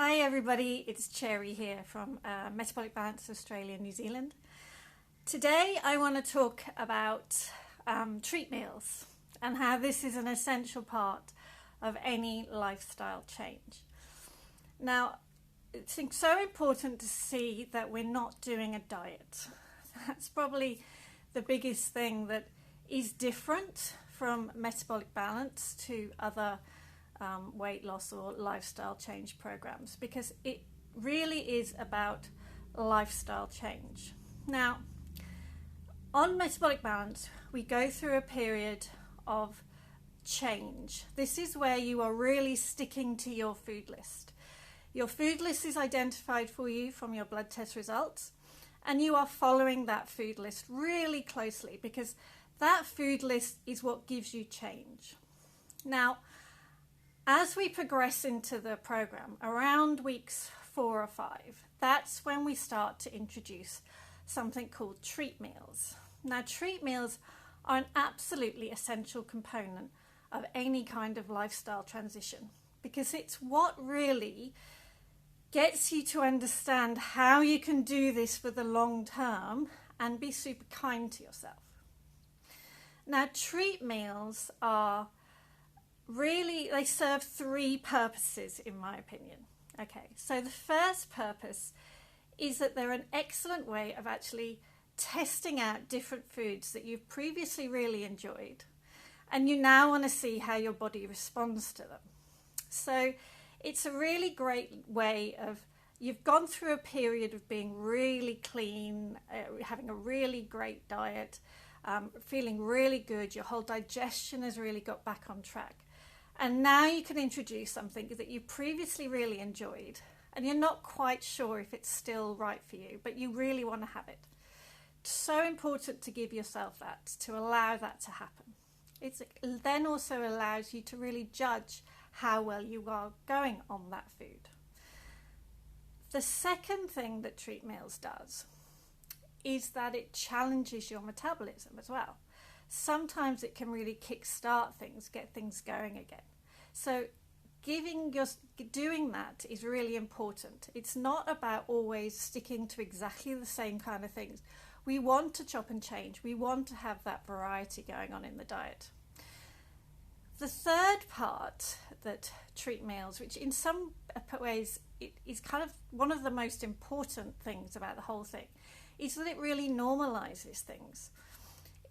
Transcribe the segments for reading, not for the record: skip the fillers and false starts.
Hi everybody, it's Cherry here from Metabolic Balance Australia, New Zealand. Today I want to talk about treat meals and how this is an essential part of any lifestyle change. Now, it's so important to see that we're not doing a diet. That's probably the biggest thing that is different from metabolic balance to other weight loss or lifestyle change programs, because it really is about lifestyle change. Now, on metabolic balance, we go through a period of change. This is where you are really sticking to your food list. Your food list is identified for you from your blood test results, and you are following that food list really closely because that food list is what gives you change. Now, as we progress into the program, around weeks 4 or 5, that's when we start to introduce something called treat meals. Now, treat meals are an absolutely essential component of any kind of lifestyle transition because it's what really gets you to understand how you can do this for the long term and be super kind to yourself. Now, treat meals are really, they serve 3 purposes in my opinion. Okay, so the first purpose is that they're an excellent way of actually testing out different foods that you've previously really enjoyed and you now want to see how your body responds to them. So it's a really great way of, you've gone through a period of being really clean, having a really great diet, feeling really good, your whole digestion has really got back on track. And now you can introduce something that you previously really enjoyed and you're not quite sure if it's still right for you, but you really want to have it. It's so important to give yourself that, to allow that to happen. It then also allows you to really judge how well you are going on that food. The second thing that treat meals does is that it challenges your metabolism as well. Sometimes it can really kickstart things, get things going again. So doing that is really important. It's not about always sticking to exactly the same kind of things. We want to chop and change. We want to have that variety going on in the diet. The third part that treat meals, which in some ways it is kind of one of the most important things about the whole thing, is that it really normalizes things.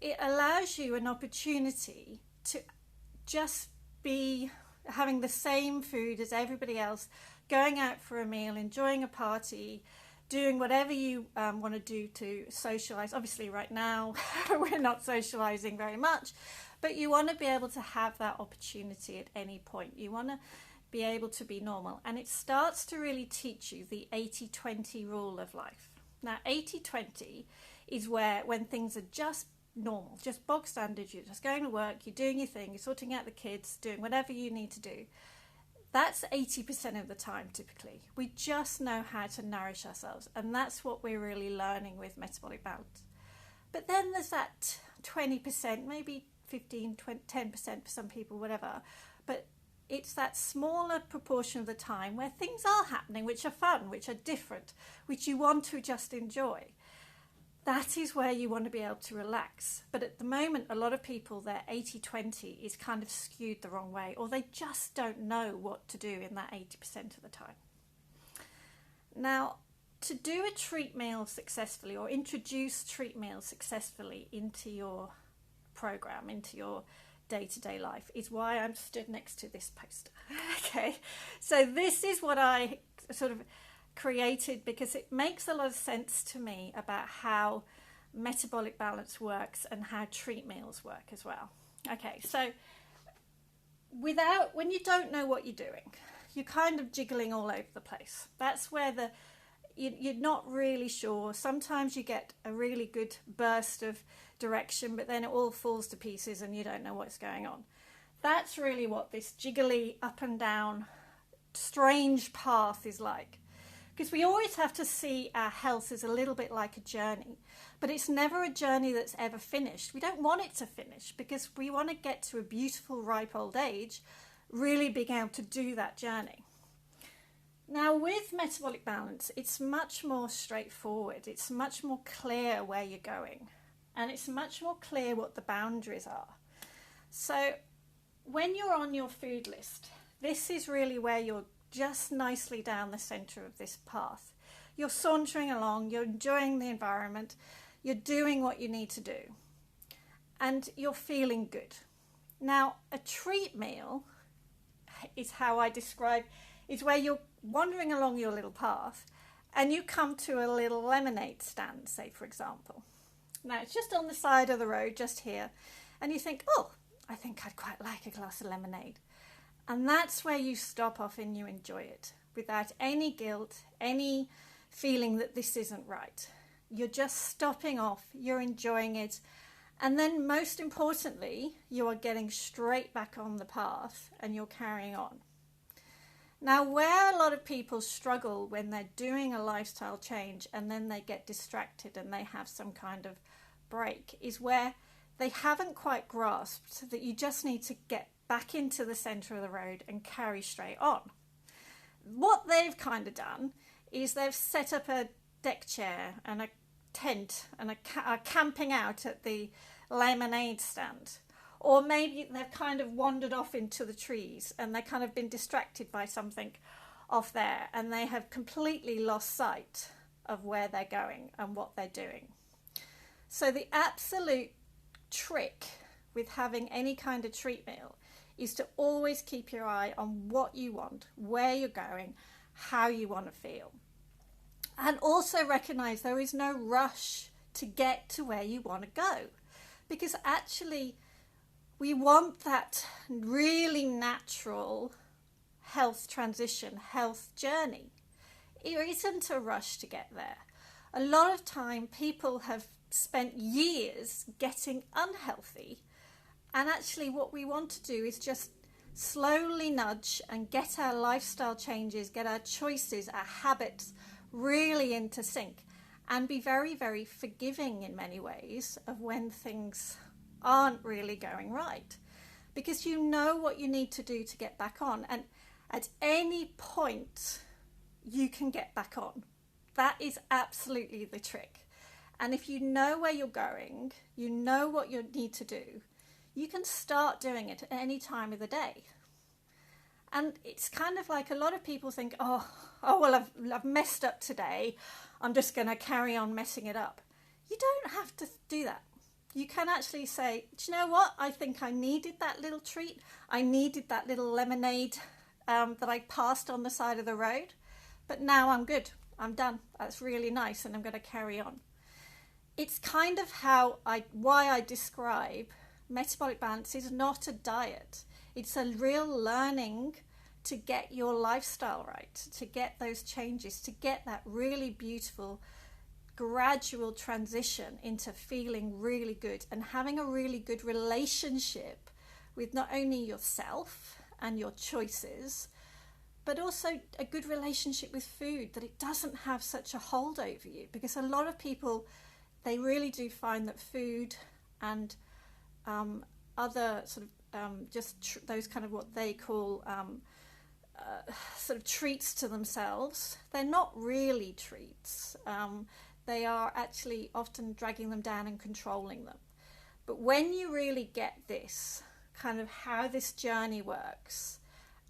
It allows you an opportunity to just be having the same food as everybody else, going out for a meal, enjoying a party, doing whatever you want to do to socialize. Obviously right now we're not socializing very much, but you want to be able to have that opportunity at any point. You want to be able to be normal, and it starts to really teach you the 80-20 rule of life. Now, 80-20 is where when things are just normal, just bog standard, you're just going to work, you're doing your thing, you're sorting out the kids, doing whatever you need to do. That's 80% of the time typically. We just know how to nourish ourselves, and that's what we're really learning with metabolic balance. But then there's that 20%, maybe 15, 20, 10% for some people, whatever, but it's that smaller proportion of the time where things are happening, which are fun, which are different, which you want to just enjoy. That is where you want to be able to relax. But at the moment, a lot of people, their 80-20 is kind of skewed the wrong way, or they just don't know what to do in that 80% of the time. Now, to do a treat meal successfully or introduce treat meals successfully into your program, into your day-to-day life, is why I'm stood next to this poster. Okay, so this is what I sort of created because it makes a lot of sense to me about how metabolic balance works and how treat meals work as well. Okay, so when you don't know what you're doing, you're kind of jiggling all over the place. That's where you're not really sure. Sometimes you get a really good burst of direction, but then it all falls to pieces and you don't know what's going on. That's really what this jiggly up and down strange path is like. Because we always have to see our health as a little bit like a journey, but it's never a journey that's ever finished. We don't want it to finish because we want to get to a beautiful ripe old age, really being able to do that journey. Now, with metabolic balance, it's much more straightforward. It's much more clear where you're going, and it's much more clear what the boundaries are. So when you're on your food list, this is really where you're just nicely down the center of this path. You're sauntering along, you're enjoying the environment, you're doing what you need to do, and you're feeling good. Now, a treat meal is how I describe, is where you're wandering along your little path and you come to a little lemonade stand, say, for example. Now, it's just on the side of the road, just here, and you think, oh, I think I'd quite like a glass of lemonade. And that's where you stop off and you enjoy it without any guilt, any feeling that this isn't right. You're just stopping off, you're enjoying it, and then most importantly, you are getting straight back on the path and you're carrying on. Now, where a lot of people struggle when they're doing a lifestyle change and then they get distracted and they have some kind of break is where they haven't quite grasped that you just need to get back into the centre of the road and carry straight on. What they've kind of done is they've set up a deck chair and a tent and are camping out at the lemonade stand. Or maybe they've kind of wandered off into the trees and they've kind of been distracted by something off there and they have completely lost sight of where they're going and what they're doing. So the absolute trick with having any kind of treat meal is to always keep your eye on what you want, where you're going, how you want to feel. And also recognize there is no rush to get to where you want to go, because actually we want that really natural health transition, health journey. It isn't a rush to get there. A lot of time people have spent years getting unhealthy, and actually what we want to do is just slowly nudge and get our lifestyle changes, get our choices, our habits really into sync, and be very, very forgiving in many ways of when things aren't really going right, because you know what you need to do to get back on, and at any point you can get back on. That is absolutely the trick. And if you know where you're going, you know what you need to do, you can start doing it at any time of the day. And it's kind of like a lot of people think, oh well, I've messed up today, I'm just going to carry on messing it up. You don't have to do that. You can actually say, do you know what? I think I needed that little treat. I needed that little lemonade that I passed on the side of the road. But now I'm good. I'm done. That's really nice, and I'm going to carry on. It's kind of why I describe metabolic balance is not a diet. It's a real learning to get your lifestyle right, to get those changes, to get that really beautiful gradual transition into feeling really good and having a really good relationship with not only yourself and your choices, but also a good relationship with food, that it doesn't have such a hold over you. Because a lot of people, they really do find that food and other sort of those kind of what they call sort of treats to themselves, they're not really treats. They are actually often dragging them down and controlling them. But when you really get this, kind of how this journey works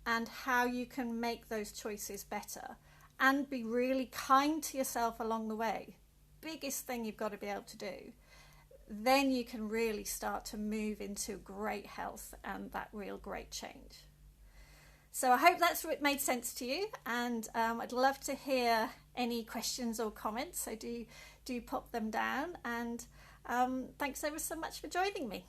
and how you can make those choices better and be really kind to yourself along the way, biggest thing you've got to be able to do, then you can really start to move into great health and that real great change. So I hope that's made sense to you, and I'd love to hear any questions or comments, so do pop them down, and thanks ever so much for joining me.